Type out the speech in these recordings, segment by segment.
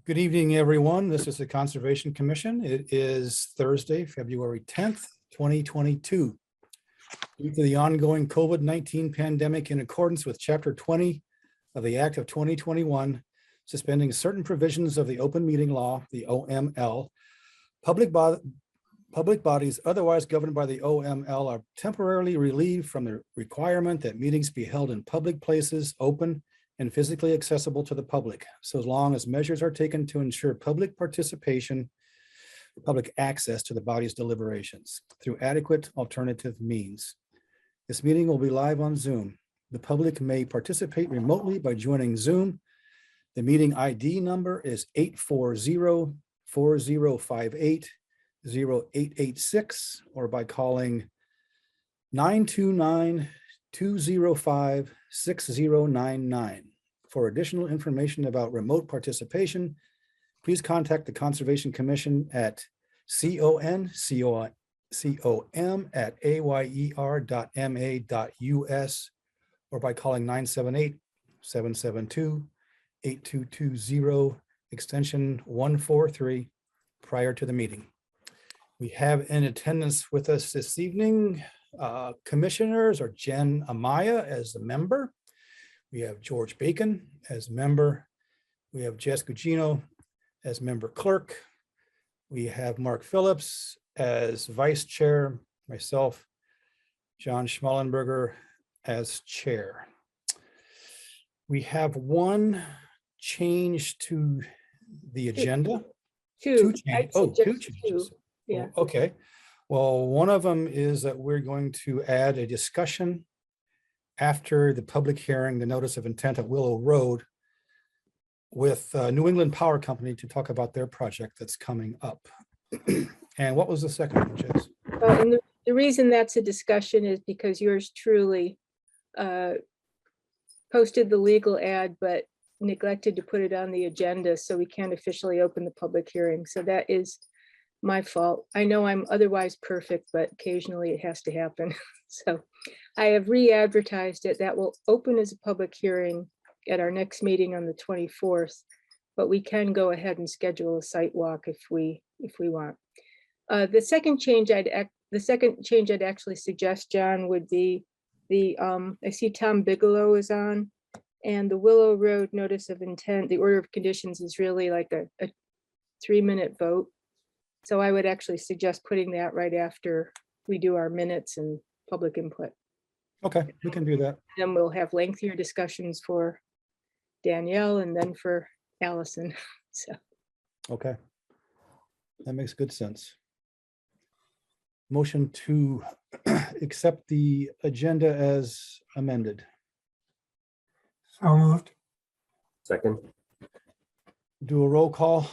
Good evening, everyone. This is the Conservation Commission. It is Thursday, February 10th, 2022. Due to the ongoing COVID-19 pandemic, in accordance with Chapter 20 of the Act of 2021, suspending certain provisions of the Open Meeting Law, the OML, public bodies otherwise governed by the OML are temporarily relieved from the requirement that meetings be held in public places, open and physically accessible to the public, so long as measures are taken to ensure public participation, public access to the body's deliberations through adequate alternative means. This meeting will be live on Zoom. The public may participate remotely by joining Zoom. The meeting ID number is 840-4058-0886 or by calling 929-205-6099. For additional information about remote participation, please contact the Conservation Commission at com@ayer.ma.us or by calling 978-772-8220, extension 143 prior to the meeting. We have in attendance with us this evening commissioners are Jen Amaya as the member. We have George Bacon as member. We have Jess Gugino as member clerk. We have Mark Phillips as vice chair, myself, John Schmallenberger as chair. We have one change to the agenda. Two Changes. Yeah. Okay. Well, one of them is that we're going to add a discussion after the public hearing, the notice of intent at Willow Road with New England Power Company to talk about their project that's coming up. And what was the second one, Jess? And the reason that's a discussion is because yours truly posted the legal ad, but neglected to put it on the agenda, so we can't officially open the public hearing. So that is my fault. I know I'm otherwise perfect, but occasionally it has to happen. So I have re-advertised it. That will open as a public hearing at our next meeting on the 24th, but we can go ahead and schedule a site walk if we want. The second change I'd actually suggest, John, would be I see Tom Bigelow is on, and the Willow Road notice of intent, the order of conditions is really like a 3-minute vote. So I would actually suggest putting that right after we do our minutes and public input. Okay, we can do that. Then we'll have lengthier discussions for Danielle and then for Allison. So. Okay. That makes good sense. Motion to accept the agenda as amended. So moved. Second. Do a roll call.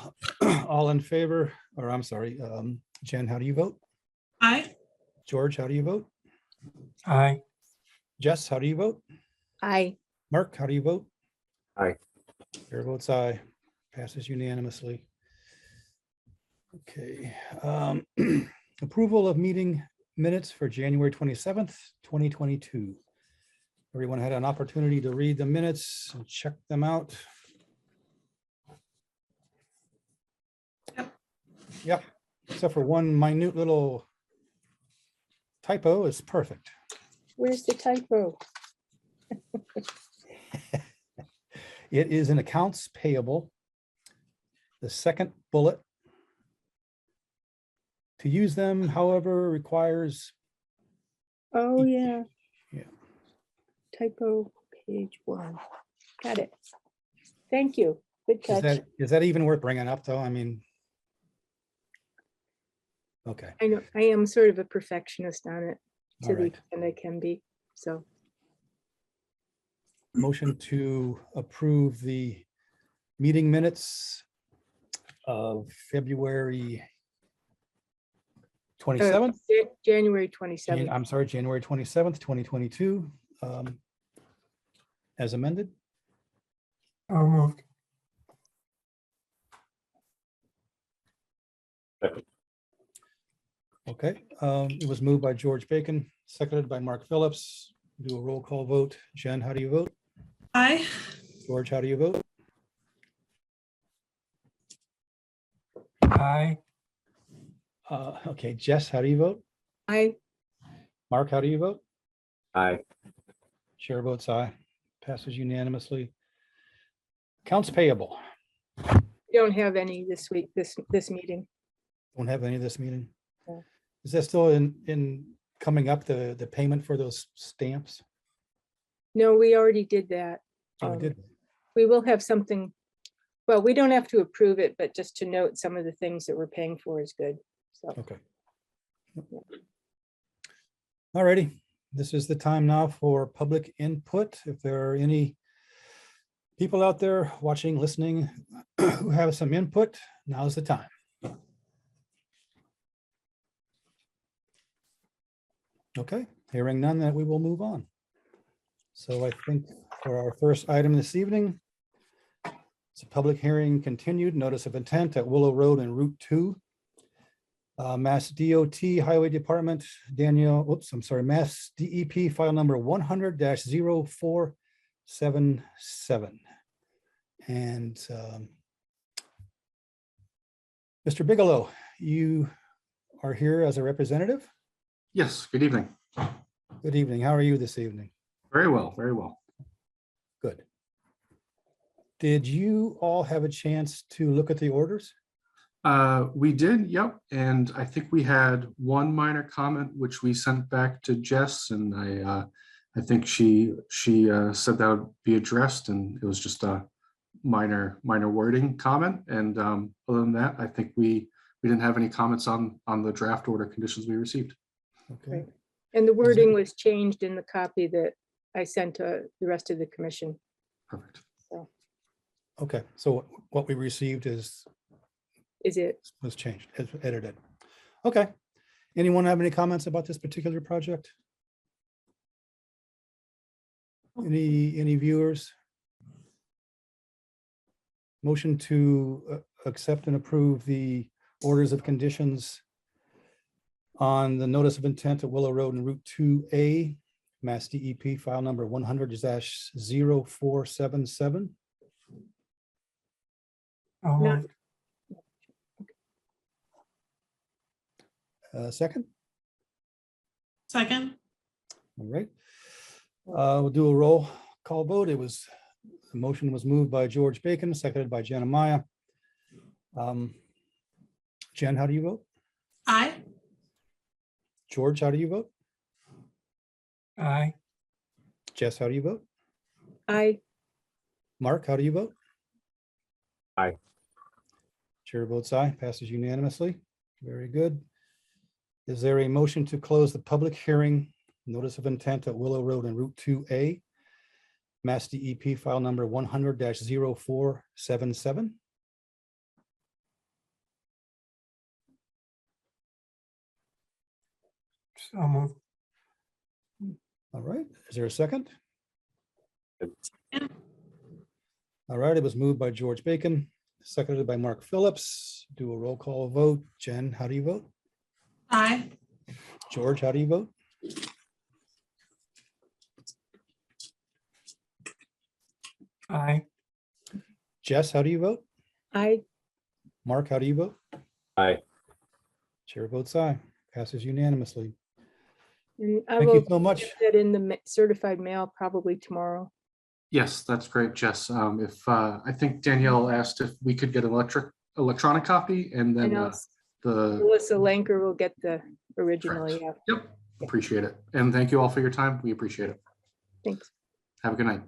All in favor, or I'm sorry, Jen, how do you vote? Aye. George, how do you vote? Aye. Jess, how do you vote? Aye. Mark, how do you vote? Aye. Chair votes aye. Passes unanimously. Okay. Approval of meeting minutes for January 27th, 2022. Everyone had an opportunity to read the minutes and check them out. Yep, except for one minute little typo is perfect. Where's the typo? It is in accounts payable. The second bullet. To use them, however, requires. Oh, yeah. Yeah. Typo, page 1. Got it. Thank you. Good catch. Is that even worth bringing up, though? I mean. Okay. I know I am sort of a perfectionist on it to All the right. extent I can be. So Motion to approve the meeting minutes of February 27th. January 27th. I'm sorry, January 27th, 2022, as amended. So moved. Okay, it was moved by George Bacon, seconded by Mark Phillips. Do a roll call vote. Jen, how do you vote? Aye. George, how do you vote? Aye. Okay, Jess, how do you vote? I, Mark, how do you vote? Aye. Chair votes aye. Passes unanimously. Accounts payable. don't have any this week, this meeting. Don't have any of this meeting. No. Is that still in coming up, the payment for those stamps? No, we already did that. Oh, we did. We will have something, well, we don't have to approve it, but just to note some of the things that we're paying for is good. So, Okay. All righty. This is the time now for public input. If there are any people out there watching, listening, who have some input, now's the time. Okay, hearing none, that we will move on. So I think for our first item this evening, it's a public hearing continued, notice of intent at Willow Road and Route 2. Mass DOT Highway Department, Mass DEP file number 100-0477. And Mr. Bigelow, you are here as a representative. Yes, good evening. Good evening. How are you this evening? Very well, very well. Good. Did you all have a chance to look at the orders? We did, yep. And I think we had one minor comment, which we sent back to Jess, and I think she said that would be addressed, and it was just a minor wording comment. And other than that, I think we didn't have any comments on the draft order conditions we received. Okay. Right. And the wording was changed in the copy that I sent to the rest of the commission. Perfect. Okay, so what we received Is it? was changed, as edited. Okay. Anyone have any comments about this particular project? Any viewers? Motion to accept and approve the orders of conditions on the notice of intent at Willow Road and Route 2A, Mass DEP file number 100-0477. So Not- moved. Second, Second, all right. We'll do a roll call vote. The motion was moved by George Bacon, seconded by Jeremiah. Jen, how do you vote? aye. George, how do you vote? Aye. Jess, how do you vote? I, Mark, how do you vote? Aye. Chair votes aye, passes unanimously. Very good. Is there a motion to close the public hearing, notice of intent at Willow Road and Route 2A, Mass DEP file number 100-0477? So moved. All right, is there a second? Second. All right, it was moved by George Bacon, seconded by Mark Phillips. Do a roll call vote. Jen, how do you vote? Aye. George, how do you vote? Aye. Jess, how do you vote? I, Mark, how do you vote? Aye. Chair votes aye, passes unanimously. and I Thank will you so much. get that in the certified mail probably tomorrow. Yes, that's great, Jess. If I think Danielle asked if we could get an electronic copy, and And then I'll the Melissa Lanker will get the original, Correct. yeah, Yep, appreciate it. And thank you all for your time. We appreciate it. thanks. Have a good night.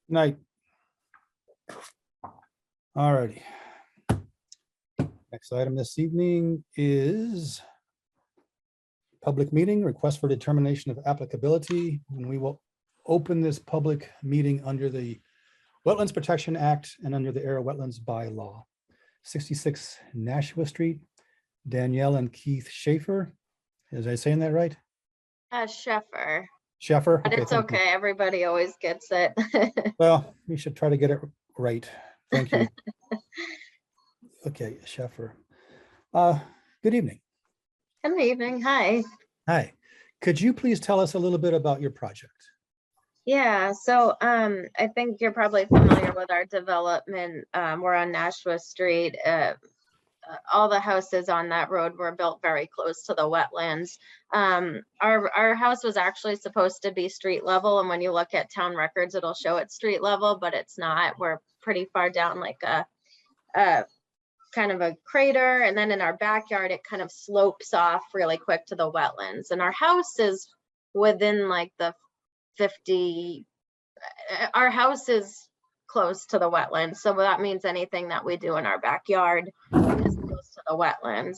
Night. All righty. Next item this evening is public meeting, request for determination of applicability. And we will open this public meeting under the Wetlands Protection Act and under the Area Wetlands Bylaw. 66 Nashua Street, Danielle and Keith Schaefer. Is I saying that right? Sheffer, Schaefer? but it's thank you. okay. Everybody always gets it. Well, we should try to get it right. Thank you. Okay, Schaefer. Good evening. Good evening. Hi. Hi. Could you please tell us a little bit about your project? Yeah, so I think you're probably familiar with our development. We're on Nashua Street. All the houses on that road were built very close to the wetlands. Our house was actually supposed to be street level, and when you look at town records, it'll show it's street level, but it's not. We're pretty far down like a kind of a crater, and then in our backyard, it kind of slopes off really quick to the wetlands. And our house is within like the 50, our house is close to the wetlands. So that means anything that we do in our backyard is close to the wetlands.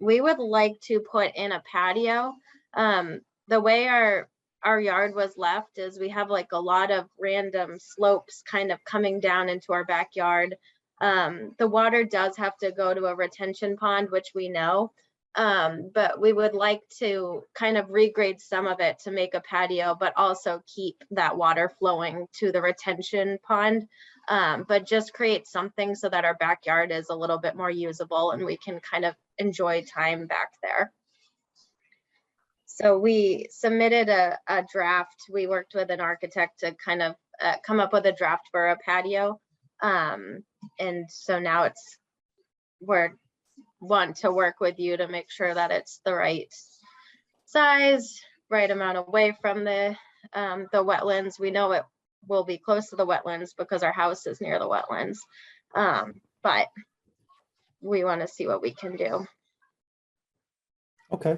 We would like to put in a patio. The way our yard was left is we have like a lot of random slopes kind of coming down into our backyard. The water does have to go to a retention pond, which we know. But we would like to kind of regrade some of it to make a patio, but also keep that water flowing to the retention pond. But just create something so that our backyard is a little bit more usable and we can kind of enjoy time back there. So we submitted a draft. We worked with an architect to kind of come up with a draft for a patio. And so now we're want to work with you to make sure that it's the right size, right amount away from the wetlands. We know it will be close to the wetlands because our house is near the wetlands, but we want to see what we can do. Okay.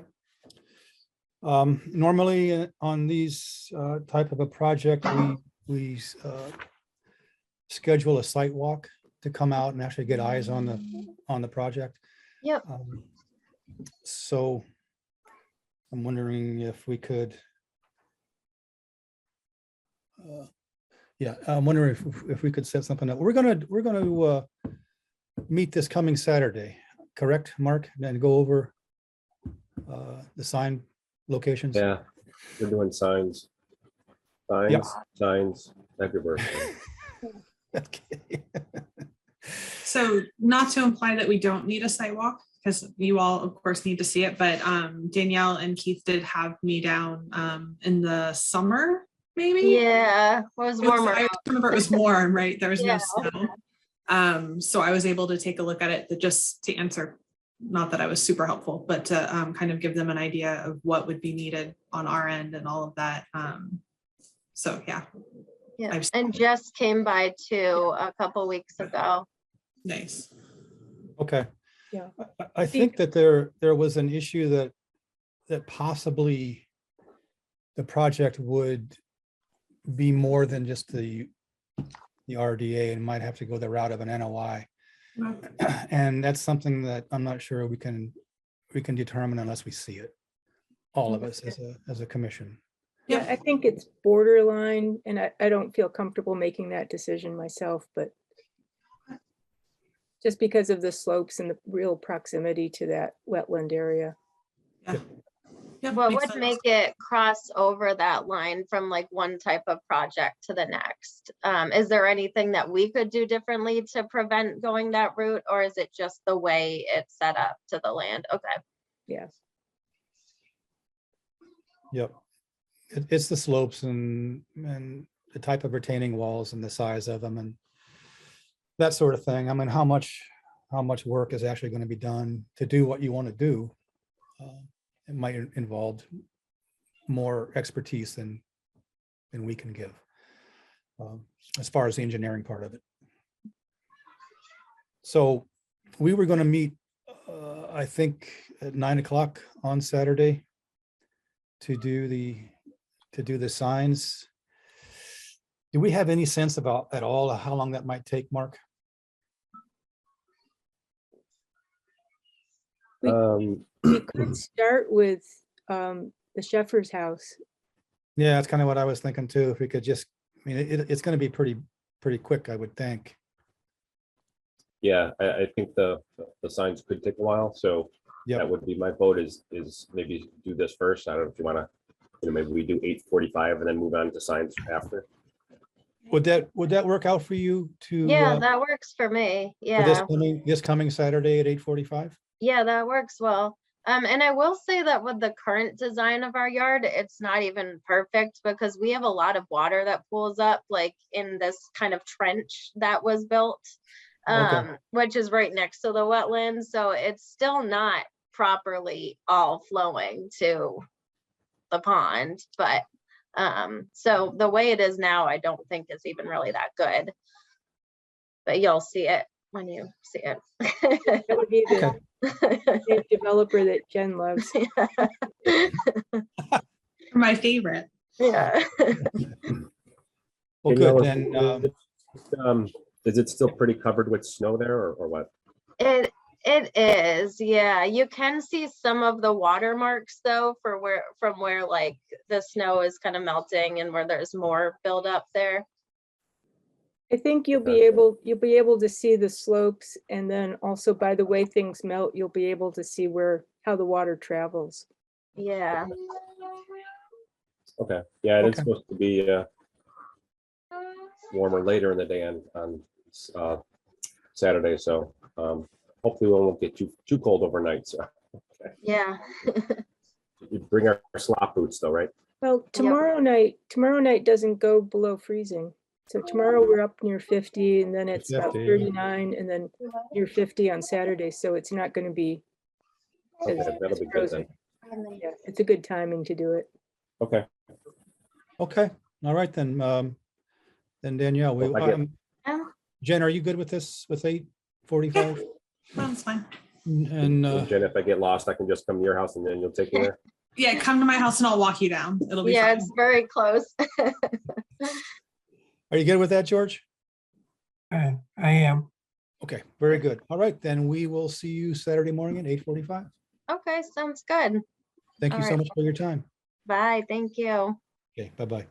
Normally on these type of a project, we schedule a site walk to come out and actually get eyes on the project. Yep. So I'm wondering if we could, I'm wondering if we could set something up. We're gonna meet this coming Saturday, correct, Mark? And go over the sign locations. Yeah, we're doing signs. Yep. Signs everywhere. Okay. So not to imply that we don't need a site walk, because you all of course need to see it, but Danielle and Keith did have me down in the summer, maybe? Yeah, it was warmer. I remember it was warm, right? There was Yeah. no snow. So I was able to take a look at it just to answer, not that I was super helpful, but to kind of give them an idea of what would be needed on our end and all of that. So yeah. Yeah, and Jess came by too a couple weeks ago. Nice. Okay. Yeah. I think that there was an issue that possibly the project would be more than just the RDA and might have to go the route of an NOI. And that's something that I'm not sure we can determine unless we see it, all of us as a commission. Yeah, I think it's borderline, and I don't feel comfortable making that decision myself, but just because of the slopes and the real proximity to that wetland area. Yeah. Yeah, What makes would sense. make it cross over that line from like one type of project to the next? Is there anything that we could do differently to prevent going that route, or is it just the way it's set up to the land? Okay. Yes. Yep. It's the slopes and the type of retaining walls and the size of them and that sort of thing. I mean, how much work is actually going to be done to do what you want to do? It might involve more expertise than we can give as far as the engineering part of it. So we were going to meet, I think, at 9 o'clock on Saturday to do the signs. Do we have any sense about at all how long that might take, Mark? We could start with the Sheffer's house. Yeah, that's kind of what I was thinking too. If we could just, I mean, it's going to be pretty quick, I would think. Yeah, I think the signs could take a while, so Yep. that would be my vote is maybe do this first. I don't know if you want to, maybe we do 8:45 and then move on to signs after. Would that work out for you to? Yeah, that works for me. For Yeah. this coming Saturday at 8:45? Yeah, that works well. And I will say that with the current design of our yard, it's not even perfect because we have a lot of water that pools up like in this kind of trench that was built, which is right next to the wetlands. So it's still not properly all flowing to the pond, but so the way it is now, I don't think is even really that good. But you'll see it when you see it. That would be the Okay. same developer that Jen loves. My favorite. Yeah. Well, Danielle, good, then, is it still pretty covered with snow there or what? It is, yeah. You can see some of the watermarks though, from where like the snow is kind of melting and where there's more buildup there. I think you'll be able to see the slopes, and then also by the way things melt, you'll be able to see how the water travels. Yeah. Okay, yeah, it is Okay. supposed to be warmer later in the day on Saturday, so hopefully we won't get too cold overnight. So Yeah. you bring our slop boots though, right? Well, tomorrow night doesn't go below freezing. So tomorrow we're up near 50, and then it's about 50, yeah. 39, and then near 50 on Saturday. So it's not going to be Okay, as that'll be good frozen. then. Yeah, it's a good timing to do it. Okay, Okay, all right, then Danielle, Well, if I get- Jen, are you good with this, with 8:45? That's fine. And, Jen, if I get lost, I can just come to your house and then you'll take me there. Yeah, come to my house and I'll walk you down. It'll be Yeah, fine. it's very close. are you good with that, George? I am. Okay, very good. All right, then we will see you Saturday morning at 8:45. Okay, sounds good. Thank you All so right. much for your time. Bye, thank you. Okay, bye-bye.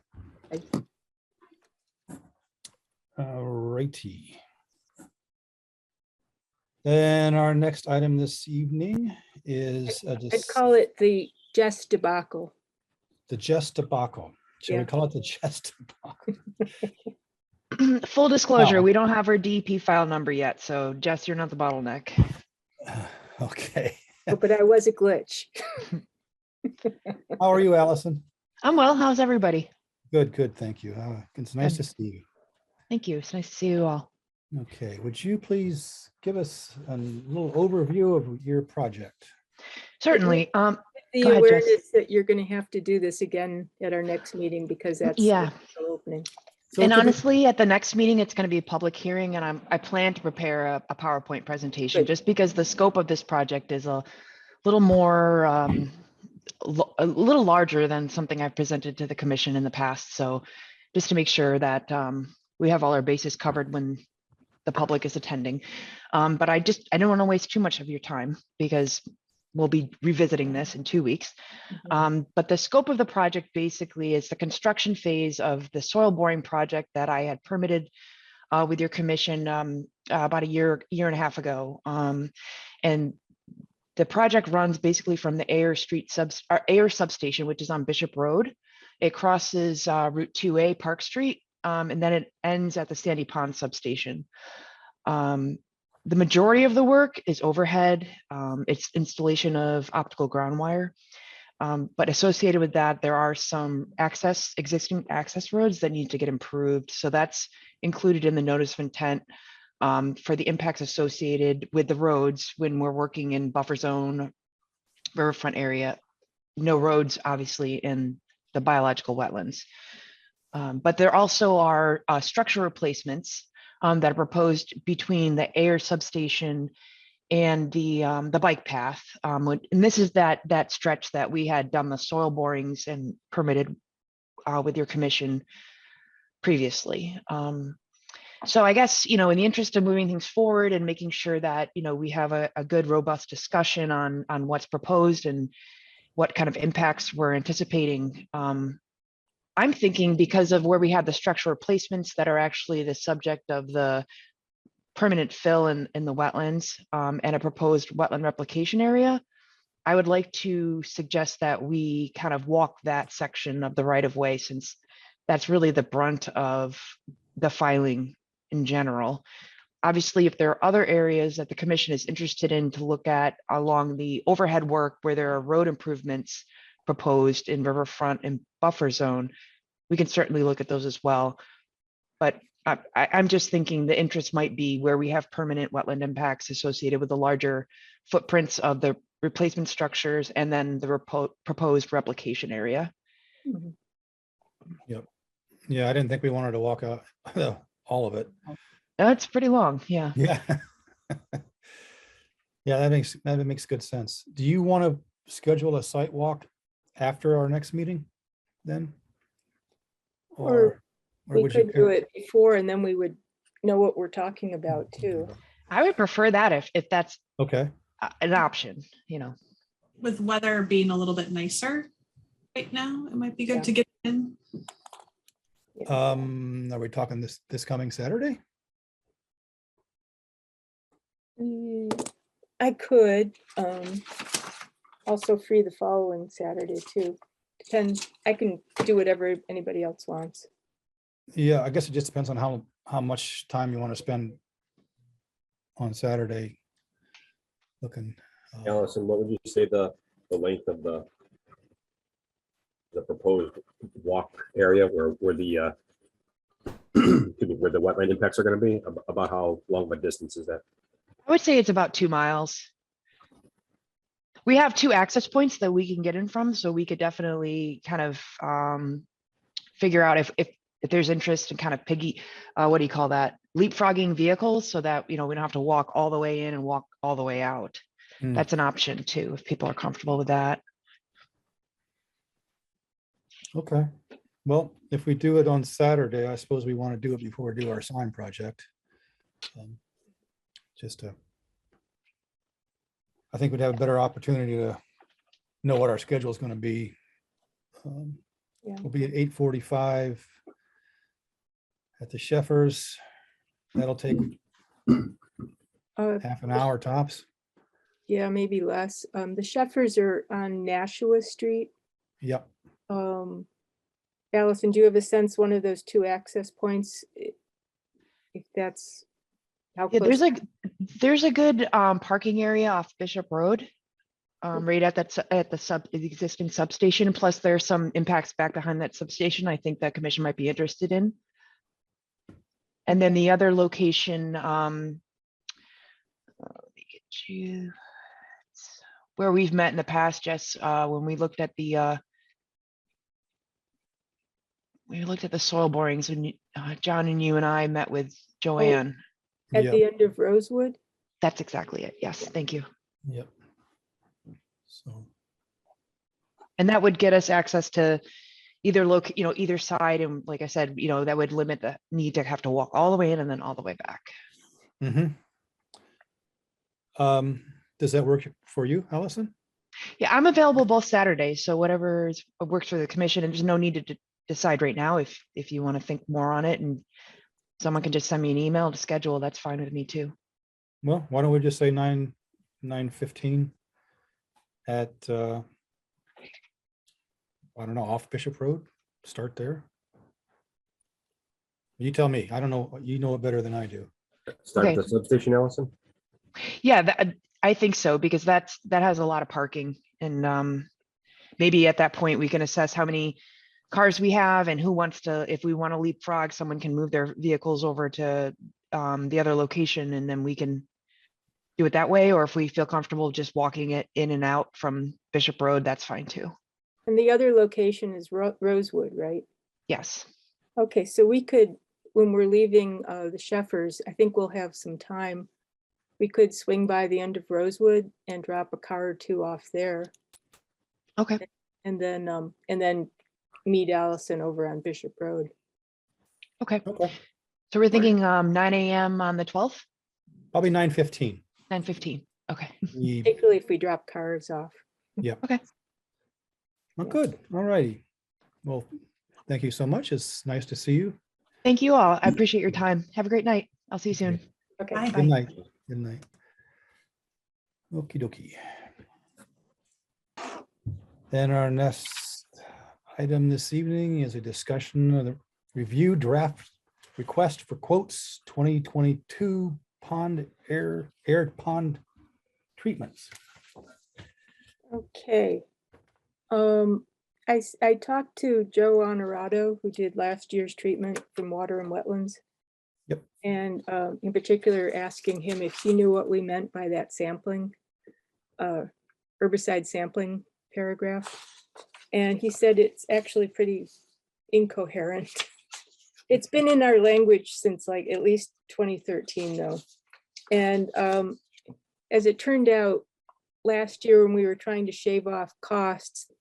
All righty. Then our next item this evening is I'd call it the Jess debacle. the Jess debacle. Shall we Yeah. call it the Jess debacle? Full disclosure, Oh. we don't have our DP file number yet, so Jess, you're not the bottleneck. Okay. Oh, but I was a glitch. How are you, Allison? I'm well. How's everybody? Good, good, thank you. It's nice Good. to see you. Thank you. It's nice to see you all. Okay, would you please give us a little overview of your project? Certainly. The Go ahead, Jess. awareness that you're going to have to do this again at our next meeting because that's the Yeah. official opening. So And to the- honestly, at the next meeting, it's going to be a public hearing, and I plan to prepare a PowerPoint presentation Good. just because the scope of this project is a little more, a little larger than something I've presented to the commission in the past. So just to make sure that we have all our bases covered when the public is attending. But I don't want to waste too much of your time because we'll be revisiting this in 2 weeks. But the scope of the project basically is the construction phase of the soil boring project that I had permitted with your commission about a year and a half ago. And the project runs basically from the Ayer substation, which is on Bishop Road. It crosses Route 2A Park Street, and then it ends at the Sandy Pond substation. The majority of the work is overhead. It's installation of optical ground wire. But associated with that, there are some existing access roads that need to get improved. So that's included in the notice of intent for the impacts associated with the roads when we're working in buffer zone, riverfront area. No roads, obviously, in the biological wetlands. But there also are structure replacements that are proposed between the Ayer substation and the bike path. And this is that stretch that we had done the soil borings and permitted with your commission previously. So I guess, in the interest of moving things forward and making sure that, we have a good, robust discussion on what's proposed and what kind of impacts we're anticipating. I'm thinking because of where we have the structural replacements that are actually the subject of the permanent fill in the wetlands and a proposed wetland replication area, I would like to suggest that we kind of walk that section of the right of way, since that's really the brunt of the filing in general. Obviously, if there are other areas that the commission is interested in to look at along the overhead work where there are road improvements proposed in riverfront and buffer zone, we can certainly look at those as well. But I'm just thinking the interest might be where we have permanent wetland impacts associated with the larger footprints of the replacement structures and then the proposed replication area. Mhm. Yeah, I didn't think we wanted to walk out all of it. That's pretty long, yeah. Yeah. Yeah, that makes good sense. Do you want to schedule a site walk after our next meeting then? Or we would you could do it before and then we would know what we're talking about too. I would prefer that if that's Okay, an option, you know. With weather being a little bit nicer right now, it might be good Yeah. to get in. are we talking this coming Saturday? I could also free the following Saturday too. Depends, I can do whatever anybody else wants. Yeah, I guess it just depends on how much time you want to spend on Saturday looking. Allison, what would you say the length of the proposed walk area where the excuse me, where the wetland impacts are going to be? About how long of a distance is that? I would say it's about 2 miles. We have 2 access points that we can get in from, so we could definitely kind of figure out if there's interest in kind of what do you call that? Leapfrogging vehicles so that, you know, we don't have to walk all the way in and walk all the way out. Hmm. That's an option too, if people are comfortable with that. Okay, well, if we do it on Saturday, I suppose we want to do it before we do our sign project. Just to, I think we'd have a better opportunity to know what our schedule is going to be. Yeah. We'll be at 8:45 at the Sheffers. That'll take half an hour tops. Yeah, maybe less. The Sheffers are on Nashua Street. Yep. Allison, do you have a sense one of those 2 access points? If that's how Yeah, close? there's a good parking area off Bishop Road, right at the existing substation. Plus, there's some impacts back behind that substation. I think that commission might be interested in. And then the other location, let me get you where we've met in the past, Jess, when we looked at the soil borings, when John and you and I met with Joanne. At Yep. the end of Rosewood? That's exactly it. Yes, thank you. Yep. So, And that would get us access to either side. And like I said, you know, that would limit the need to have to walk all the way in and then all the way back. does that work for you, Allison? Yeah, I'm available both Saturdays. So whatever works for the commission, and there's no need to decide right now if you want to think more on it, and someone can just send me an email to schedule. That's fine with me too. Well, why don't we just say 9:15 at I don't know, off Bishop Road, start there. You tell me, I don't know, you know it better than I do. Start Okay. at the substation, Allison? Yeah, I think so, because that has a lot of parking, and maybe at that point we can assess how many cars we have and who wants to, if we want to leapfrog, someone can move their vehicles over to the other location, and then we can do it that way. Or if we feel comfortable just walking it in and out from Bishop Road, that's fine too. And the other location is Rosewood, right? Yes. Okay, so we could, when we're leaving the Sheffers, I think we'll have some time. We could swing by the end of Rosewood and drop a car or 2 off there, Okay. and then meet Allison over on Bishop Road. Okay. Okay, So we're thinking 9 a.m. on the 12th, probably 9:15. 9:15. Okay. Particularly if we drop cars off. Well, good, all righty. Well, thank you so much. It's nice to see you. Thank you all. I appreciate your time. Have a great night. I'll see you soon. Okay. Bye. Good night. Good night. Okie dokie. Then our next item this evening is a discussion of the review draft request for quotes 2022 air pond treatments. Okay. I talked to Joe Honorado, who did last year's treatment from water and wetlands. Yep. And in particular, asking him if he knew what we meant by that sampling, herbicide sampling paragraph. And he said it's actually pretty incoherent. It's been in our language since like at least 2013 though. And as it turned out, last year when we were trying to shave off costs,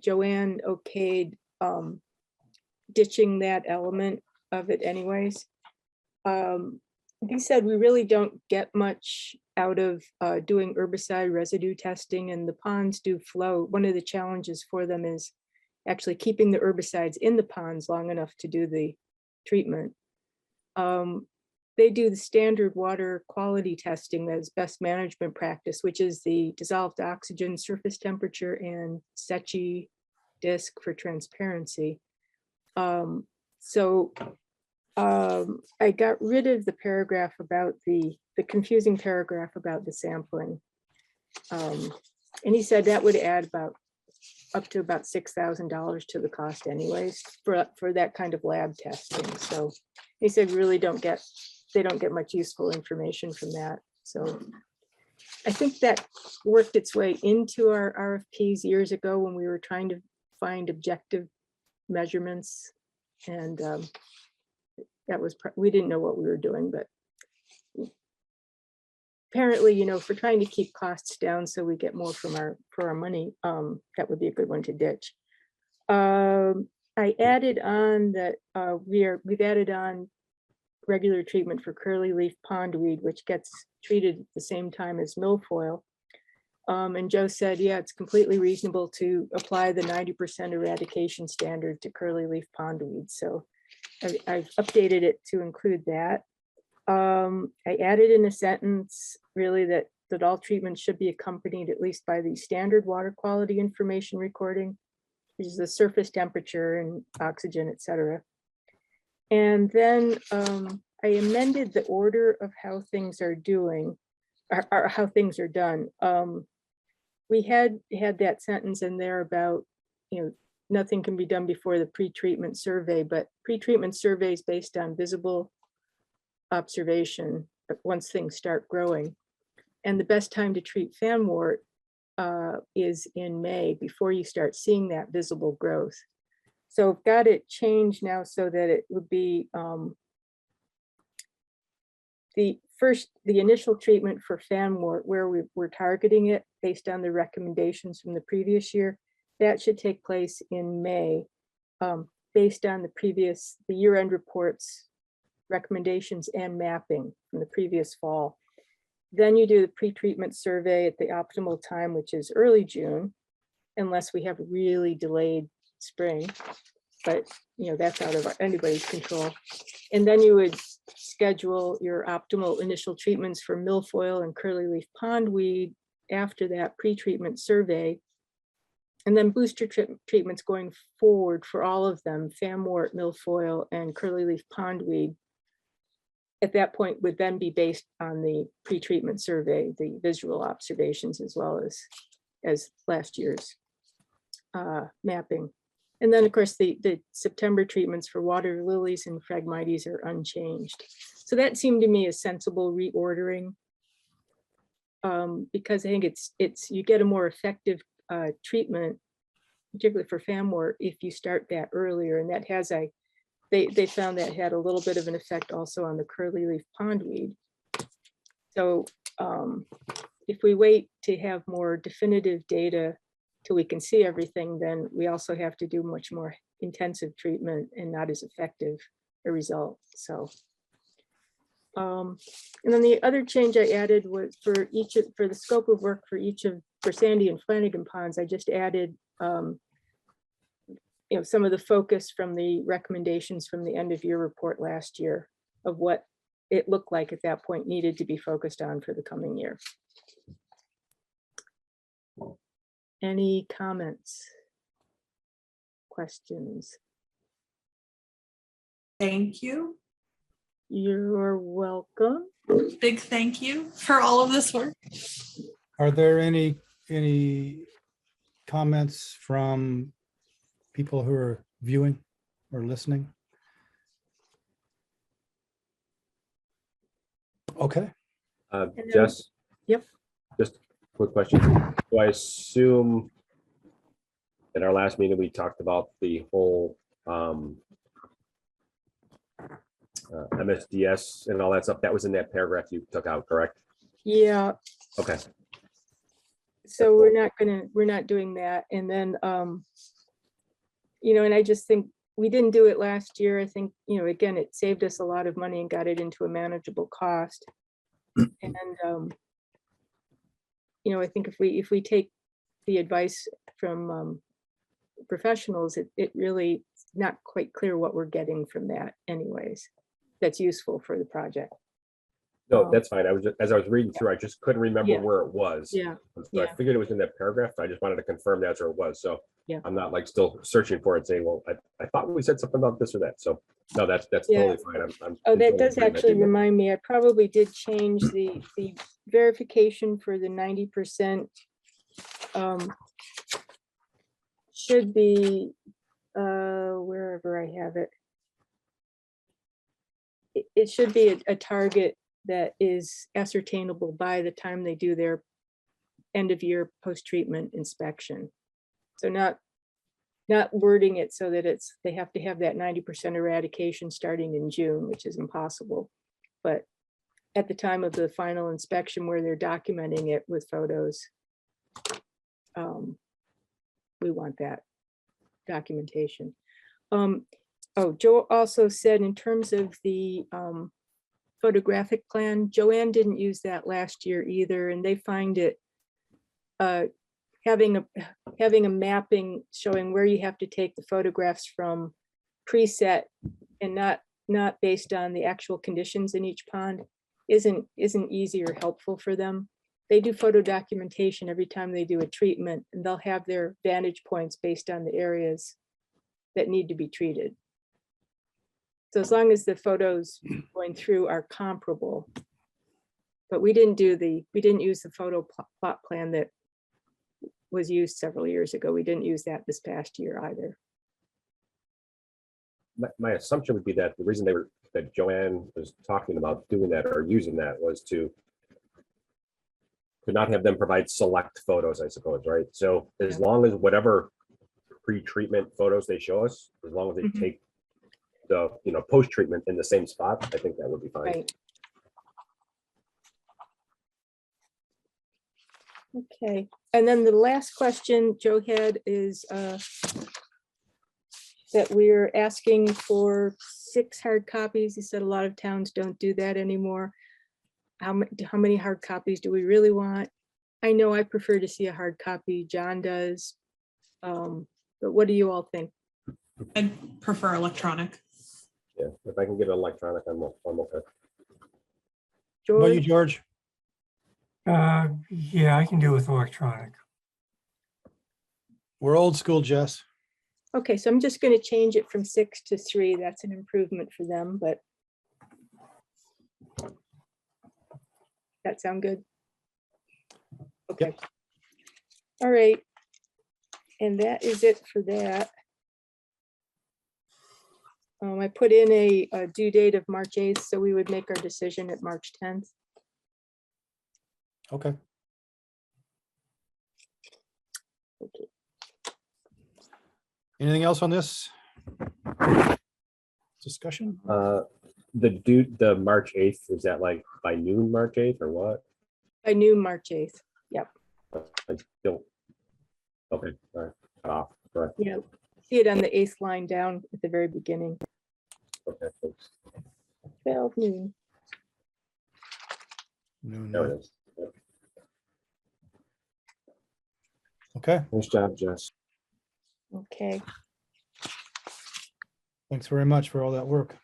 Joanne okayed ditching that element of it anyways. He said we really don't get much out of doing herbicide residue testing, and the ponds do flow. One of the challenges for them is actually keeping the herbicides in the ponds long enough to do the treatment. They do the standard water quality testing, that is best management practice, which is the dissolved oxygen, surface temperature, and Secchi disc for transparency. I got rid of the paragraph about the confusing paragraph about the sampling. And he said that would add up to about $6,000 to the cost anyways for that kind of lab testing. So he said really they don't get much useful information from that. So I think that worked its way into our RFPs years ago when we were trying to find objective measurements, and that was, we didn't know what we were doing, but apparently, you know, for trying to keep costs down so we get more for our money, that would be a good one to ditch. I added on that we've added on regular treatment for curly leaf pondweed, which gets treated at the same time as milfoil. And Joe said, yeah, it's completely reasonable to apply the 90% eradication standard to curly leaf pondweed. So I've updated it to include that. I added in a sentence really that all treatments should be accompanied at least by the standard water quality information recording, which is the surface temperature and oxygen, et cetera. And then I amended the order of how things are doing, or how things are done. We had that sentence in there about, you know, nothing can be done before the pre-treatment survey, but pre-treatment surveys based on visible observation once things start growing. And the best time to treat fanwort is in May, before you start seeing that visible growth. So I've got it changed now so that it would be the initial treatment for fanwort, where we're targeting it based on the recommendations from the previous year. That should take place in May, based on the year-end reports, recommendations, and mapping from the previous fall. Then you do the pre-treatment survey at the optimal time, which is early June, unless we have really delayed spring, but you know, that's out of anybody's control. And then you would schedule your optimal initial treatments for milfoil and curly leaf pondweed after that pre-treatment survey. And then booster treatments going forward for all of them, fanwort, milfoil, and curly leaf pondweed, at that point would then be based on the pre-treatment survey, the visual observations, as well as last year's mapping. And then of course the September treatments for water lilies and phragmites are unchanged. So that seemed to me a sensible reordering, because I think it's you get a more effective treatment, particularly for fanwort, if you start that earlier. And that has they found that had a little bit of an effect also on the curly leaf pondweed. So if we wait to have more definitive data till we can see everything, then we also have to do much more intensive treatment and not as effective a result. So and then the other change I added was for the scope of work for Sandy and Flanagan ponds, I just added you know, some of the focus from the recommendations from the end of year report last year of what it looked like at that point needed to be focused on for the coming year. Any comments? Questions? Thank you. You're welcome. Big thank you for all of this work. Are there any comments from people who are viewing or listening? Okay. And then- Jess? Yep. Just a quick question. So I assume at our last meeting, we talked about the whole MSDS and all that stuff. That was in that paragraph you took out, correct? Yeah, Okay. so we're not doing that. And then, and I just think we didn't do it last year. I think, again, it saved us a lot of money and got it into a manageable cost. And, I think if we take the advice from professionals, it really not quite clear what we're getting from that anyways. That's useful for the project. No, that's fine. I was just, as I was reading through, I just couldn't remember Yeah. where it was. Yeah, So yeah. I figured it was in that paragraph. I just wanted to confirm that's where it was. So Yeah. I'm not like still searching for it saying, well, I thought we said something about this or that. So no, that's Yeah. totally fine. I'm Oh, in that total does agreement. actually remind me, I probably did change the verification for the 90%. Should be, wherever I have it. It should be a target that is ascertainable by the time they do their end of year post-treatment inspection. So not wording it so that they have to have that 90% eradication starting in June, which is impossible. But at the time of the final inspection where they're documenting it with photos, we want that documentation. Oh, Joe also said in terms of the photographic plan, Joanne didn't use that last year either, and they find it having a mapping showing where you have to take the photographs from preset and not based on the actual conditions in each pond isn't easy or helpful for them. They do photo documentation every time they do a treatment, and they'll have their vantage points based on the areas that need to be treated. So as long as the photos going through are comparable, but we didn't use the photo plot plan that was used several years ago. We didn't use that this past year either. My assumption would be that the reason that Joanne was talking about doing that or using that was to not have them provide select photos, I suppose, right? So as long as whatever pre-treatment photos they show us, as long as they Mhm. take the post-treatment in the same spot, I think that would be fine. Right. Okay, and then the last question Joe had is that we're asking for 6 hard copies. He said a lot of towns don't do that anymore. How many hard copies do we really want? I know I prefer to see a hard copy. John does. But what do you all think? I'd prefer electronic. Yeah, if I can get it electronic, I'm okay. What about you, George? George? Yeah, I can do with electronic. We're old school, Jess. Okay, so I'm just going to change it from 6 to 3. That's an improvement for them, but that sound good? Okay. All right. And that is it for that. I put in a due date of March 8th, so we would make our decision at March 10th. Okay. Okay. Anything else on this discussion? The March 8th, is that like by noon March 8th or what? By noon, March 8th. Yep. I don't. Okay, all right. Correct. Yeah. See it on the 8th line down at the very beginning. Okay, thanks. 12 noon. No, There no. it is. Yep. Okay, Nice job, Jess. Okay. thanks very much for all that work.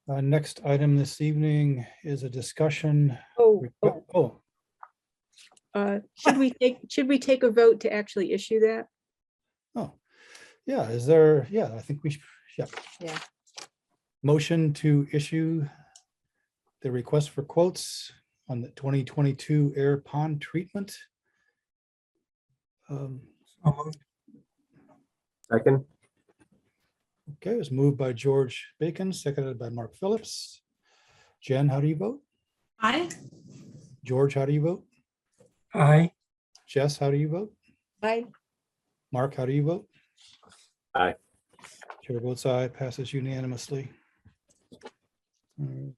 Next item this evening is a discussion. Oh, should we take a vote to actually issue that? Oh, yeah, is there, yeah, I think we should, yeah. Yeah. Motion to issue the request for quotes on the 2022 air pond treatment. So moved. Second, Okay, it was moved by George Bacon, seconded by Mark Phillips. Jen, how do you vote? Aye. George, how do you vote? Aye. Jess, how do you vote? Aye. Mark, how do you vote? Aye. Chair votes aye, passes unanimously. All right.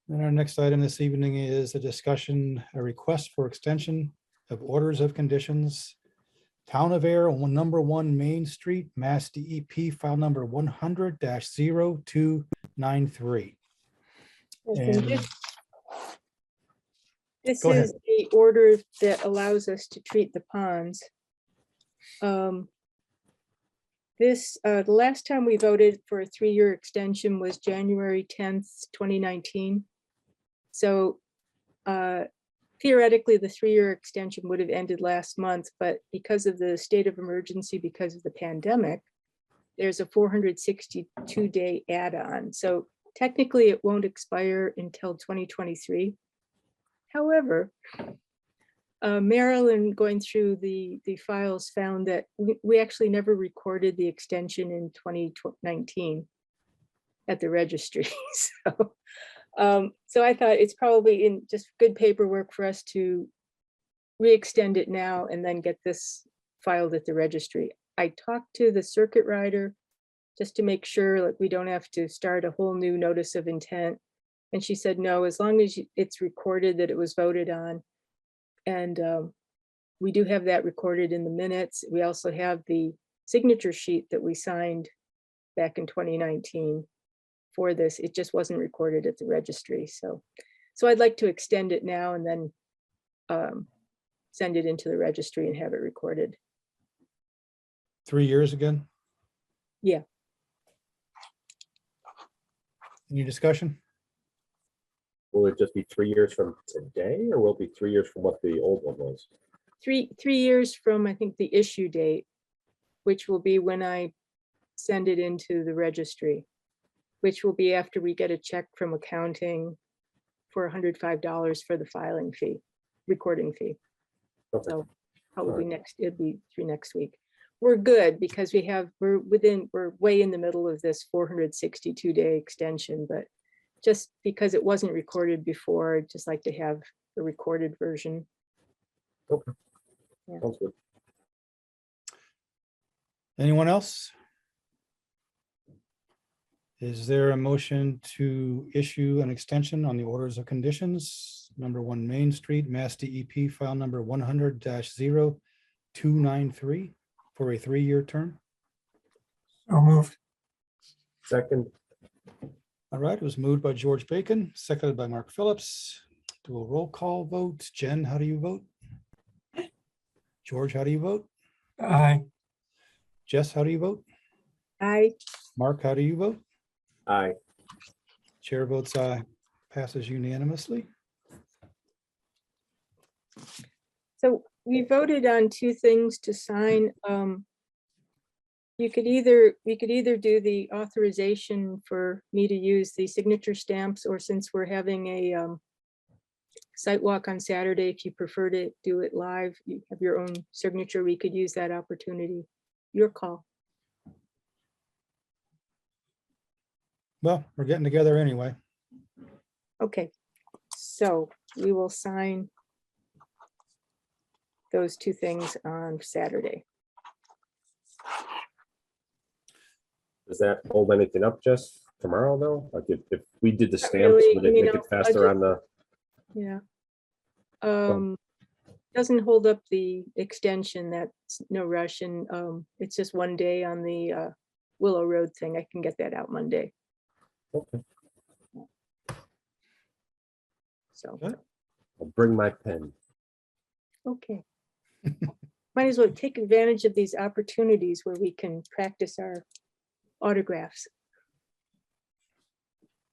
Then our next item this evening is a discussion, a request for extension of orders of conditions. Town of Ayer on number 1 Main Street, Mass DEP file number 100-0293. And This Go ahead. is the order that allows us to treat the ponds. The last time we voted for a 3-year extension was January 10th, 2019. So theoretically, the 3-year extension would have ended last month, but because of the state of emergency, because of the pandemic, there's a 462-day add-on. So technically, it won't expire until 2023. However, Marilyn, going through the files, found that we actually never recorded the extension in 2019 at the registry. So I thought it's probably in just good paperwork for us to re-extend it now and then get this filed at the registry. I talked to the circuit rider just to make sure like we don't have to start a whole new notice of intent. And she said, no, as long as it's recorded that it was voted on. And we do have that recorded in the minutes. We also have the signature sheet that we signed back in 2019 for this. It just wasn't recorded at the registry. So I'd like to extend it now and then send it into the registry and have it recorded. 3 years again? Yeah. Any discussion? will it just be 3 years from today, or will it be 3 years from what the old one was? Three years from, I think, the issue date, which will be when I send it into the registry, which will be after we get a check from accounting for $105 for the filing fee, recording fee. Okay. So probably it'd be through next week. We're good because we're way in the middle of this 462-day extension, but just because it wasn't recorded before, I'd just like to have the recorded version. Okay. Yeah. Sounds good. Anyone else? Is there a motion to issue an extension on the orders of conditions, number 1 Main Street, Mass DEP file number 100-0293 for a 3-year term? So moved. Second, All right, it was moved by George Bacon, seconded by Mark Phillips. Do a roll call vote. Jen, how do you vote? George, how do you vote? Aye. Jess, how do you vote? Aye. Mark, how do you vote? aye. Chair votes aye. Passes unanimously. So we voted on 2 things to sign. We could either do the authorization for me to use the signature stamps, or since we're having a site walk on Saturday, if you prefer to do it live, you have your own signature, we could use that opportunity. Your call. Well, we're getting together anyway. Okay, so we will sign those 2 things on Saturday. Does that hold anything up just tomorrow though? Like if we did the Not stamps, really, would it you make know, it faster on the? Yeah. Doesn't hold up the extension, that's no rush, and it's just 1 day on the Willow Road thing. I can get that out Monday. Okay, So, Okay. I'll bring my pen. okay. Might as well take advantage of these opportunities where we can practice our autographs.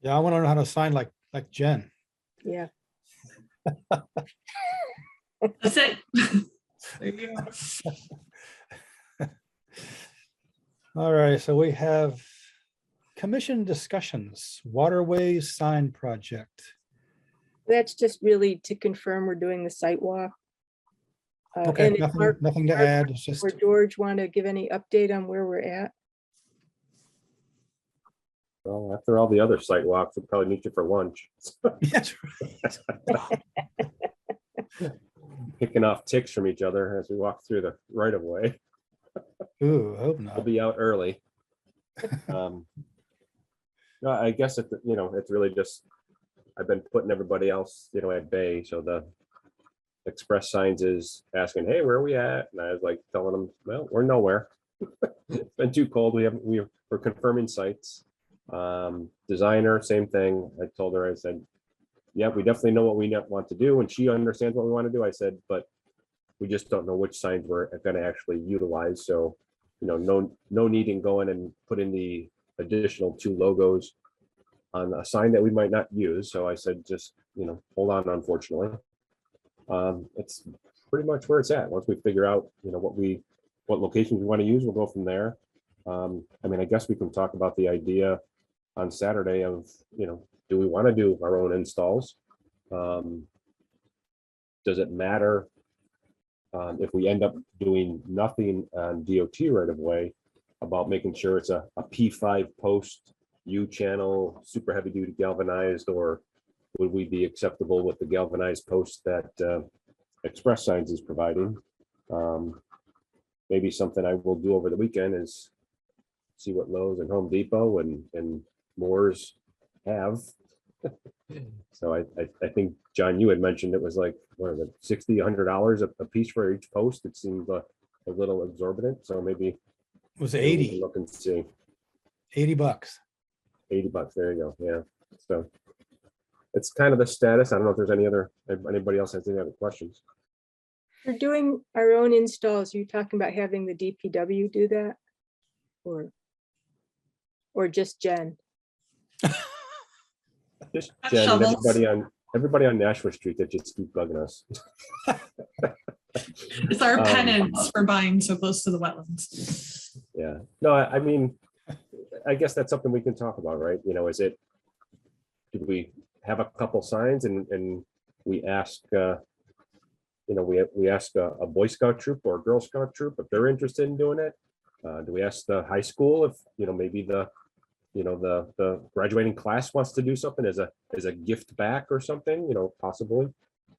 Yeah, I want to know how to sign like Jen. Yeah. That's it. All right, so we have Commission discussions, waterways sign project. That's just really to confirm we're doing the site walk. Okay, And if nothing, Mark nothing to Mark add. It's just, or George want to give any update on where we're at? Well, after all the other site walks, we'll probably meet you for lunch. yes, Picking off ticks from each other as we walk through the right of way. ooh, I hope We'll not. be out early. No, I guess it's really just, I've been putting everybody else, at bay. So the express signs is asking, hey, where are we at? And I was like telling them, well, we're nowhere. It's been too cold. We're confirming sites. Designer, same thing. I told her, I said, yeah, we definitely know what we want to do. And she understands what we want to do. I said, but we just don't know which signs we're going to actually utilize. So, no need in going and putting the additional 2 logos on a sign that we might not use. So I said, just, hold on, unfortunately. It's pretty much where it's at. Once we figure out, what locations we want to use, we'll go from there. I guess we can talk about the idea on Saturday of, do we want to do our own installs? Does it matter if we end up doing nothing on DOT right of way about making sure it's a P5 post U channel, super heavy duty galvanized, or would we be acceptable with the galvanized post that Express Signs is providing? Maybe something I will do over the weekend is see what Lowe's and Home Depot and Moore's have. So I think, John, you had mentioned it was like, what is it, $60, $100 a piece for each post. It seemed a little exorbitant. So maybe It was we can 80, look and see. $80. $80. There you go. Yeah. So it's kind of the status. I don't know if there's anybody else has any other questions. We're doing our own installs. Are you talking about having the DPW do that? Or just Jen? Just Have Jen and shovels. everybody on Nashua Street that just keep bugging us. It's our Um, penance for buying so close to the wetlands. Yeah. No, I mean, I guess that's something we can talk about, right? Did we have a couple signs and we ask, we ask a Boy Scout troop or a Girl Scout troop if they're interested in doing it? Do we ask the high school if, maybe the graduating class wants to do something as a gift back or something, possibly?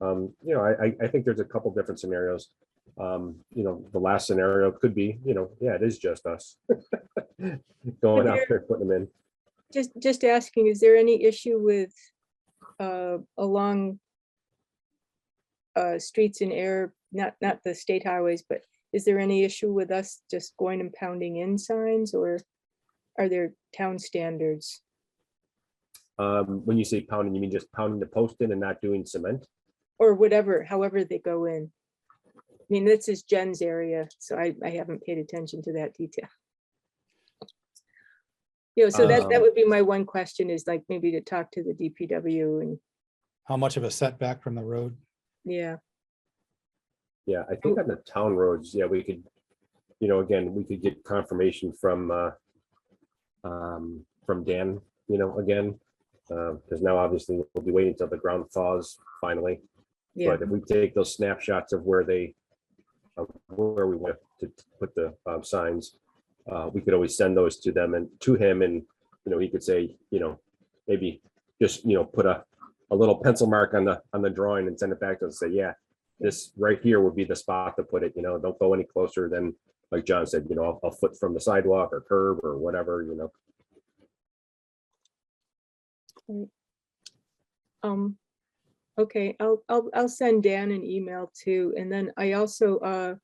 I think there's a couple different scenarios. The last scenario could be, yeah, it is just us going out there, putting them in. Just asking, is there any issue with along streets in Ayer, not the state highways, but is there any issue with us just going and pounding in signs, or are there town standards? When you say pounding, you mean just pounding the post in and not doing cement? Or whatever, however they go in. I mean, this is Jen's area, so I haven't paid attention to that detail. So that would be my one question, is like maybe to talk to the DPW and, How much of a setback from the road? yeah. Yeah, I think on the town roads, yeah, we could, again, we could get confirmation from Dan, again, because now obviously we'll be waiting until the ground thaws finally. Yeah, But if we take those snapshots of where we want to put the signs, we could always send those to them and to him, and he could say, maybe just put a little pencil mark on the drawing and send it back to us and say, yeah, this right here would be the spot to put it. Don't go any closer than, like John said, a foot from the sidewalk or curb or whatever. okay, I'll send Dan an email too, and then I also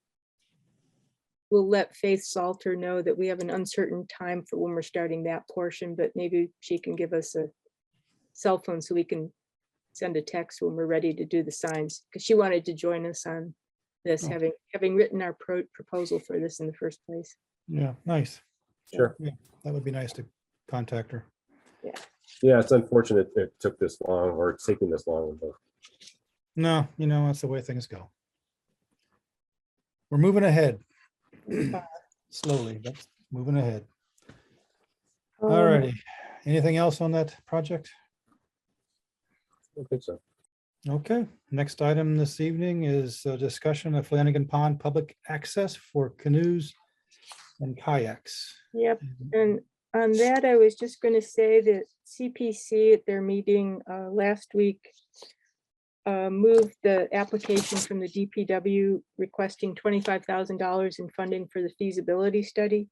will let Faith Salter know that we have an uncertain time for when we're starting that portion, but maybe she can give us a cell phone so we can send a text when we're ready to do the signs, because she wanted to join us on this, Oh. having written our proposal for this in the first place. Yeah, nice. Sure. Yeah, that would be nice to contact her. Yeah, it's unfortunate it took this long, or it's taking this long, but No, that's the way things go. We're moving ahead. Slowly, but moving ahead. All righty. Anything else on that project? I don't think so. Okay, next item this evening is a discussion of Flanagan Pond public access for canoes and kayaks. Yep, and on that, I was just going to say that CPC at their meeting last week moved the application from the DPW requesting $25,000 in funding for the feasibility study.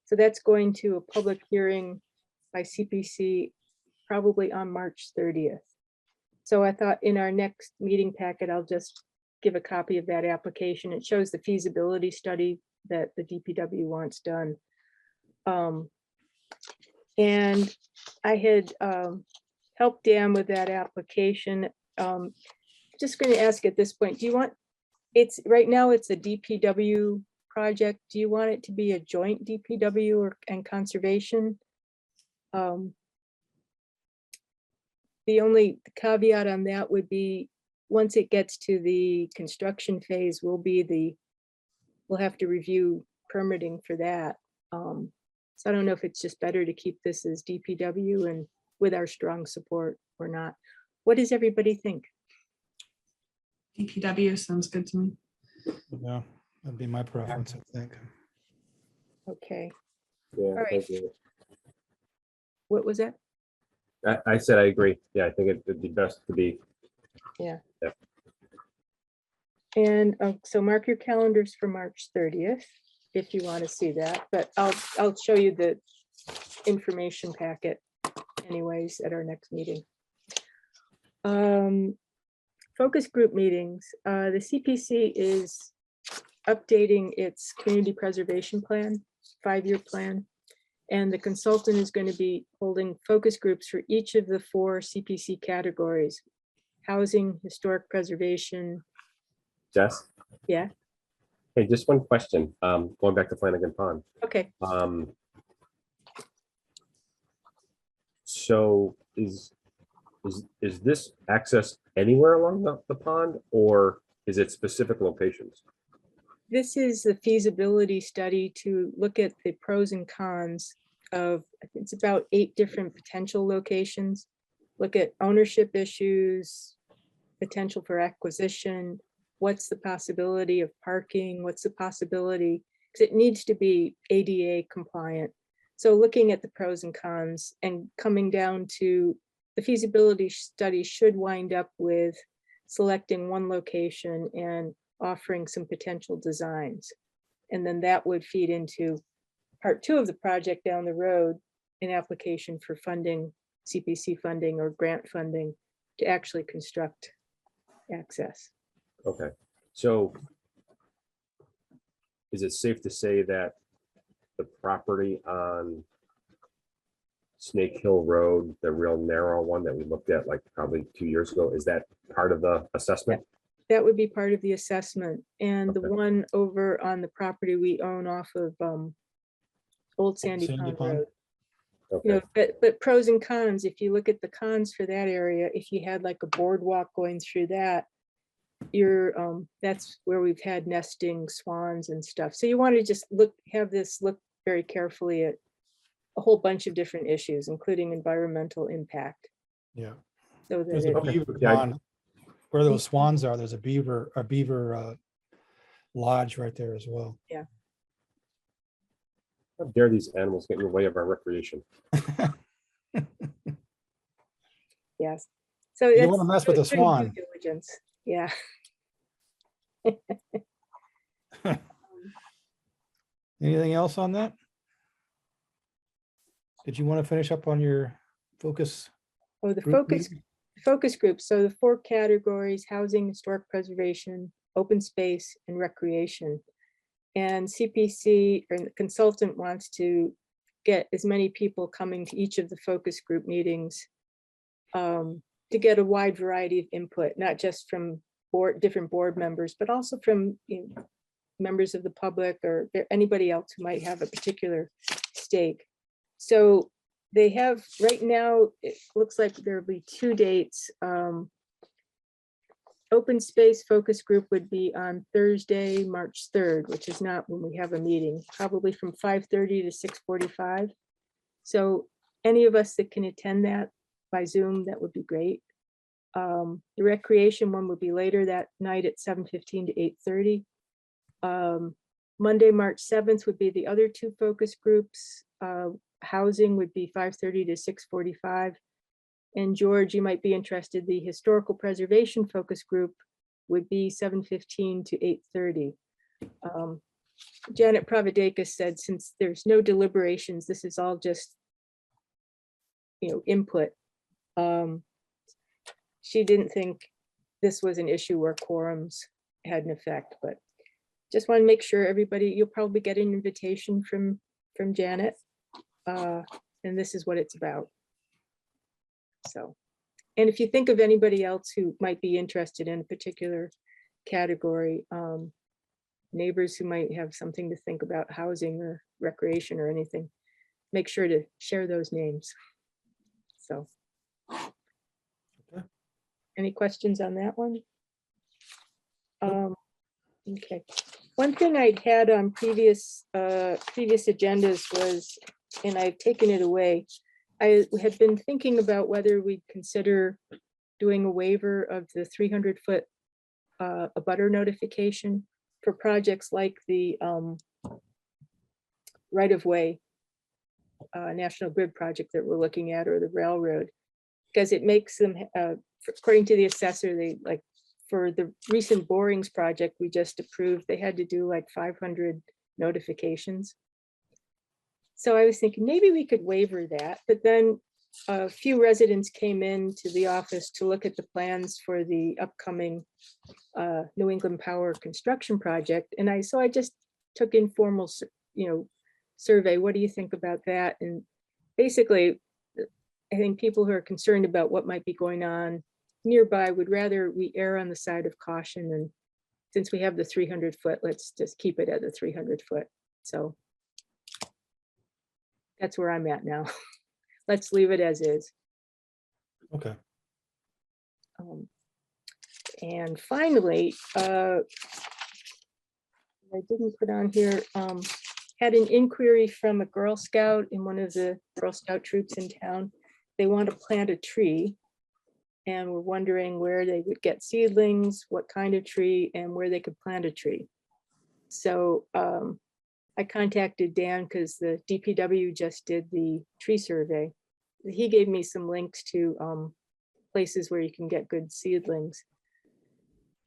So that's going to a public hearing by CPC probably on March 30th. So I thought in our next meeting packet, I'll just give a copy of that application. It shows the feasibility study that the DPW wants done. And I had helped Dan with that application. Just going to ask at this point, do you want, right now it's a DPW project. Do you want it to be a joint DPW and conservation? The only caveat on that would be, once it gets to the construction phase, we'll have to review permitting for that. So I don't know if it's just better to keep this as DPW and with our strong support or not. What does everybody think? DPW sounds good to me. Yeah, that'd be my preference, I think. Okay, Yeah, right. thank you. what was that? I said I agree. Yeah, I think it'd be best to be. And so mark your calendars for March 30th, if you want to see that, but I'll show you the information packet anyways at our next meeting. Focus group meetings. The CPC is updating its community preservation plan, 5-year plan. And the consultant is going to be holding focus groups for each of the 4 CPC categories: housing, historic preservation. Jess? Yeah. Hey, just one question. Going back to Flanagan Pond. Okay. So is this access anywhere along the pond, or is it specific locations? This is the feasibility study to look at the pros and cons of, it's about 8 different potential locations. Look at ownership issues, potential for acquisition, what's the possibility of parking, what's the possibility, because it needs to be ADA compliant. So looking at the pros and cons and coming down to the feasibility study should wind up with selecting one location and offering some potential designs. And then that would feed into part 2 of the project down the road, an application for funding, CPC funding or grant funding to actually construct access. Okay, so is it safe to say that the property on Snake Hill Road, the real narrow one that we looked at like probably 2 years ago, is that part of the assessment? That would be part of the assessment. And the Okay. one over on the property we own off of Old Sandy Sandy Pond Pond. Road. You Okay, know, but pros and cons, if you look at the cons for that area, if you had like a boardwalk going through that, that's where we've had nesting swans and stuff. So you want to just have this look very carefully at a whole bunch of different issues, including environmental impact. Yeah. So There's that a it, beaver Yeah, pond. Where those swans are, there's a beaver lodge right there as well. how dare these animals get in the way of our recreation? yes. So You don't that's want to mess with a doing due swan. diligence. Yeah. Anything else on that? Did you want to finish up on your focus? Oh, the group focus meeting? focus groups. So the 4 categories: housing, historic preservation, open space, and recreation. And CPC or the consultant wants to get as many people coming to each of the focus group meetings to get a wide variety of input, not just from different board members, but also from members of the public or anybody else who might have a particular stake. So they have right now, it looks like there'll be 2 dates. Open space focus group would be on Thursday, March 3rd, which is not when we have a meeting, probably from 5:30 to 6:45. So any of us that can attend that by Zoom, that would be great. The recreation one would be later that night at 7:15 to 8:30. Monday, March 7th would be the other two focus groups. Housing would be 5:30 to 6:45. And George, you might be interested, the historical preservation focus group would be 7:15 to 8:30. Janet Pravadakis said, since there's no deliberations, this is all just, input. She didn't think this was an issue where quorums had an effect, but just want to make sure everybody, you'll probably get an invitation from Janet. And this is what it's about. So, and if you think of anybody else who might be interested in a particular category, neighbors who might have something to think about housing or recreation or anything, make sure to share those names. So. Okay. Any questions on that one? Okay. One thing I'd had on previous agendas was, and I've taken it away, I had been thinking about whether we'd consider doing a waiver of the 300-foot abutter notification for projects like the right-of-way National Grid project that we're looking at, or the railroad, because it makes them, according to the assessor, they like, for the recent borings project we just approved, they had to do like 500 notifications. So I was thinking maybe we could waiver that, but then a few residents came in to the office to look at the plans for the upcoming New England Power construction project. And I just took informal, survey. What do you think about that? And basically, I think people who are concerned about what might be going on nearby would rather we err on the side of caution. And since we have the 300-foot, let's just keep it at the 300-foot. So that's where I'm at now. Let's leave it as is. Okay. And finally, I didn't put on here, had an inquiry from a Girl Scout in one of the Girl Scout troops in town. They want to plant a tree and we're wondering where they would get seedlings, what kind of tree, and where they could plant a tree. So I contacted Dan because the DPW just did the tree survey. He gave me some links to places where you can get good seedlings.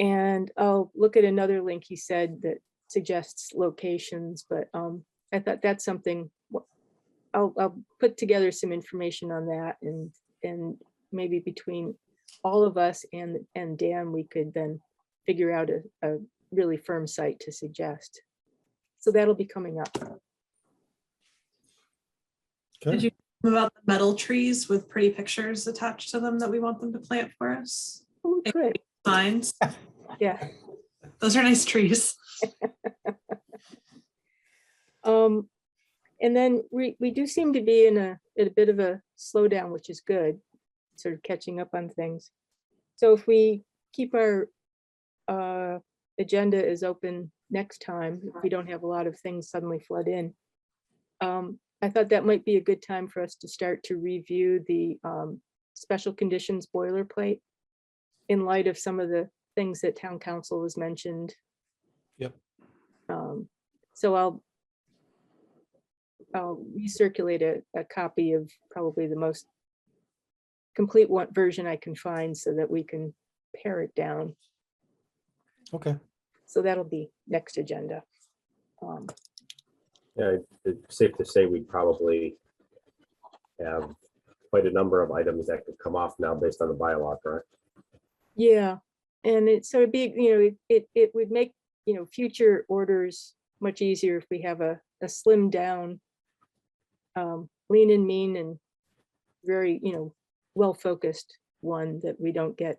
And I'll look at another link he said that suggests locations, but I thought that's something, I'll put together some information on that, and maybe between all of us and Dan, we could then figure out a really firm site to suggest. So that'll be coming up. Did Okay. you know about the metal trees with pretty pictures attached to them that we want them to plant for us? Oh, good. Signs. Yeah. Those are nice trees. And then we do seem to be in a bit of a slowdown, which is good, sort of catching up on things. So if we keep our agenda is open next time, if we don't have a lot of things suddenly flood in, I thought that might be a good time for us to start to review the special conditions boilerplate in light of some of the things that town council has mentioned. Yep. So I'll recirculate a copy of probably the most complete version I can find so that we can pare it down. Okay. So that'll be next agenda. Yeah, it's safe to say we probably have quite a number of items that could come off now based on the bylaw, correct? Yeah, and so it'd be, it would make, future orders much easier if we have a slimmed down, lean and mean and very, well-focused one that we don't get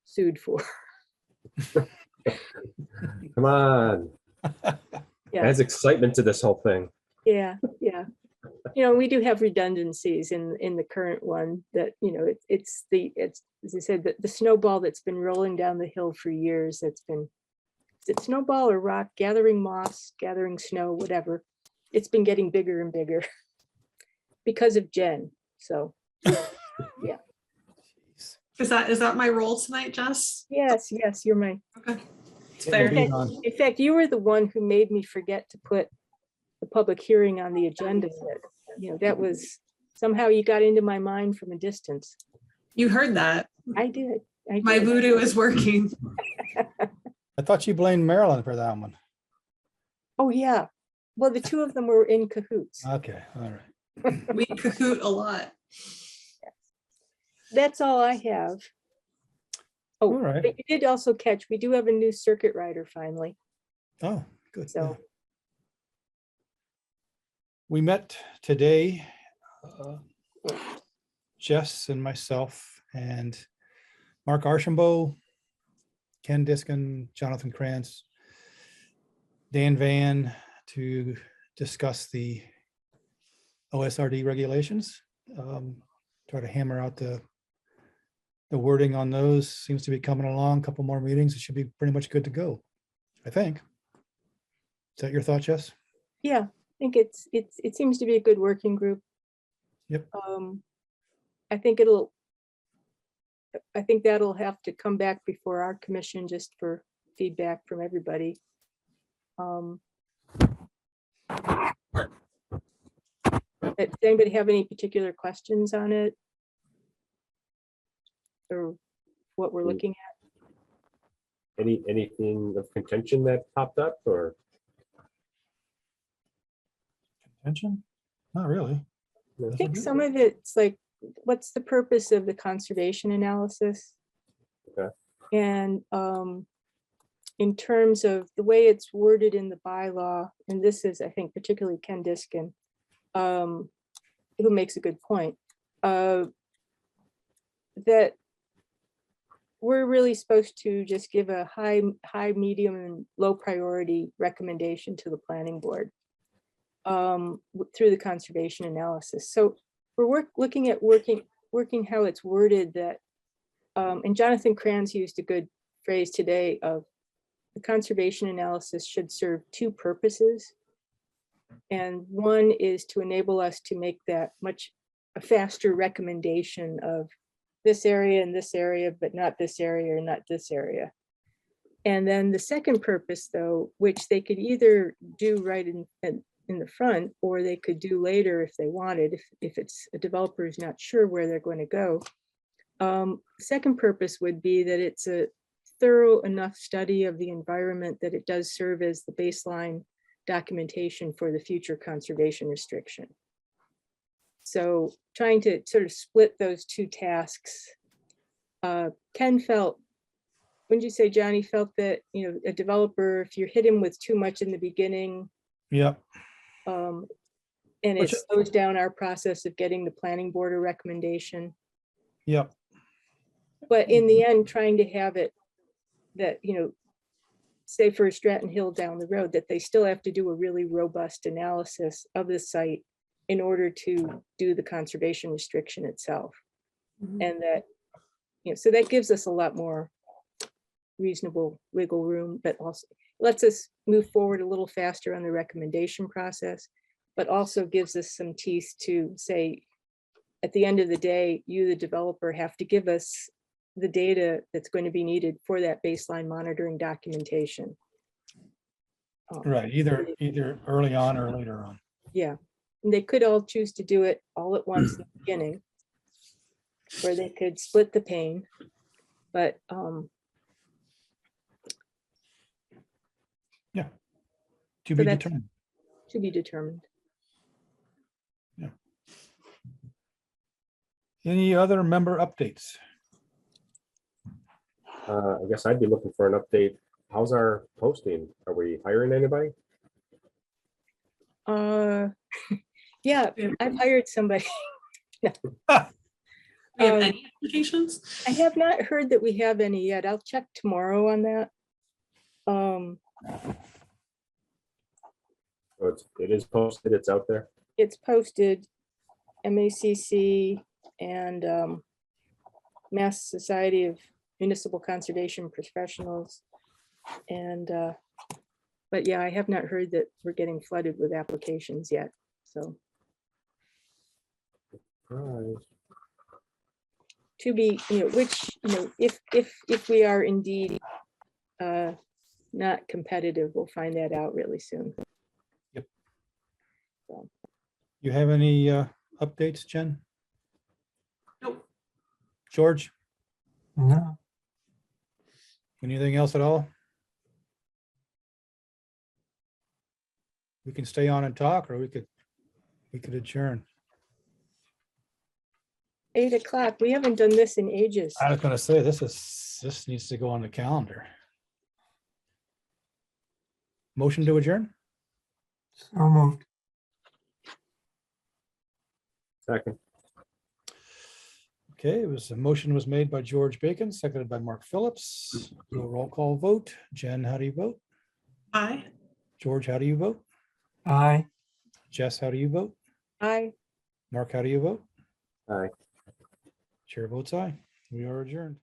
sued for. Come on. Yeah. Adds excitement to this whole thing. Yeah. We do have redundancies in the current one that, it's as I said, the snowball that's been rolling down the hill for years. That's been, is it snowball or rock, gathering moss, gathering snow, whatever. It's been getting bigger and bigger. because of Jen, so, Is that my role tonight, Jess? yes, you're my, Okay. It's Getting fair. the beat on. in fact, you were the one who made me forget to put the public hearing on the agenda. That was, somehow you got into my mind from a distance. You heard that. I did. My voodoo is working. I thought you blamed Marilyn for that one. Oh, yeah. Well, the two of them were in cahoots. Okay, all right. We cahoot a lot. That's all I have. All Oh, right. but you did also catch, we do have a new circuit rider finally, Oh, good. so. We met today, Jess and myself and Mark Archambault, Ken Diskin, Jonathan Krantz, Dan Van, to discuss the OSRD regulations. Try to hammer out the wording on those. Seems to be coming along. A couple more meetings. It should be pretty much good to go, I think. Is that your thought, Jess? Yeah, I think it seems to be a good working group. Yep. I think that'll have to come back before our commission just for feedback from everybody. Does anybody have any particular questions on it? Or what we're looking at? Anything of contention that popped up, or? Contention? Not really. I think some of it's like, what's the purpose of the conservation analysis? Okay. And in terms of the way it's worded in the bylaw, and this is, I think, particularly Ken Diskin, who makes a good point, that we're really supposed to just give a high, medium, and low priority recommendation to the planning board through the conservation analysis. So we're looking at working how it's worded that, and Jonathan Krantz used a good phrase today of the conservation analysis should serve two purposes. And one is to enable us to make that a faster recommendation of this area and this area, but not this area or not this area. And then the second purpose, though, which they could either do right in the front, or they could do later if they wanted, if it's a developer who's not sure where they're going to go. Second purpose would be that it's a thorough enough study of the environment that it does serve as the baseline documentation for the future conservation restriction. So trying to sort of split those two tasks. Ken felt, wouldn't you say, Johnny, felt that, a developer, if you hit him with too much in the beginning, Yep. and it slows down our process of getting the planning board a recommendation. Yep. But in the end, trying to have it that, say for Stratton Hill down the road, that they still have to do a really robust analysis of the site in order to do the conservation restriction itself. And that, so that gives us a lot more reasonable wiggle room, but also lets us move forward a little faster on the recommendation process, but also gives us some teeth to say, at the end of the day, you, the developer, have to give us the data that's going to be needed for that baseline monitoring documentation. Right, either early on or later on. Yeah, and they could all choose to do it all at once in the beginning, or they could split the pain, but to so be that's determined. to be determined. Any other member updates? I guess I'd be looking for an update. How's our posting? Are we hiring anybody? Yeah, I've hired somebody. We have Um, any applications? I have not heard that we have any yet. I'll check tomorrow on that. Oh, it is posted, it's out there. It's posted, MACC and Mass Society of Municipal Conservation Professionals. And, but yeah, I have not heard that we're getting flooded with applications yet, so. Right. To be, which, if we are indeed not competitive, we'll find that out really soon. You have any updates, Jen? Nope. George, No, anything else at all? We can stay on and talk, or we could adjourn. 8 o'clock. We haven't done this in ages. I was gonna say, this needs to go on the calendar. Motion to adjourn? so moved. Second. Okay, a motion was made by George Bacon, seconded by Mark Phillips. Do a roll call vote. Jen, how do you vote? Aye. George, how do you vote? Aye. Jess, how do you vote? Aye. Mark, how do you vote? Aye. Chair votes aye. We are adjourned.